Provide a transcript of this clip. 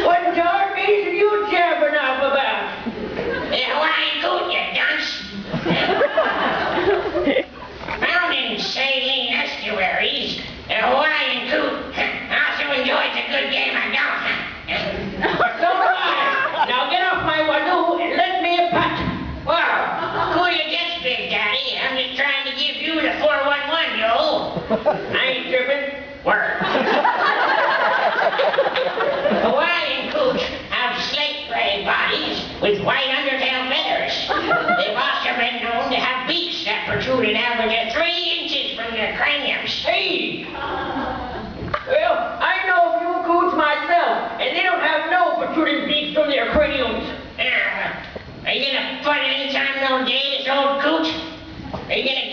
What darkies are you jabbering off about? The Hawaiian Coot, you dunce. Found in saline estuaries, the Hawaiian Coot also enjoys a good game of golf. So do I. Now get off my wazoo and let me a putt. Well, cool your jets, Big Daddy. I'm just trying to give you the 411, yo. I ain't tripping. Word. Hawaiian Coots have slate gray bodies with white undertail feathers. They've also been known to have beaks that protrude an average of 3 inches from their craniums. Hey! Well, I know a few coots myself, and they don't have no protruding beaks from their craniums. Are you gonna put any time no day, this old coot? Are you gonna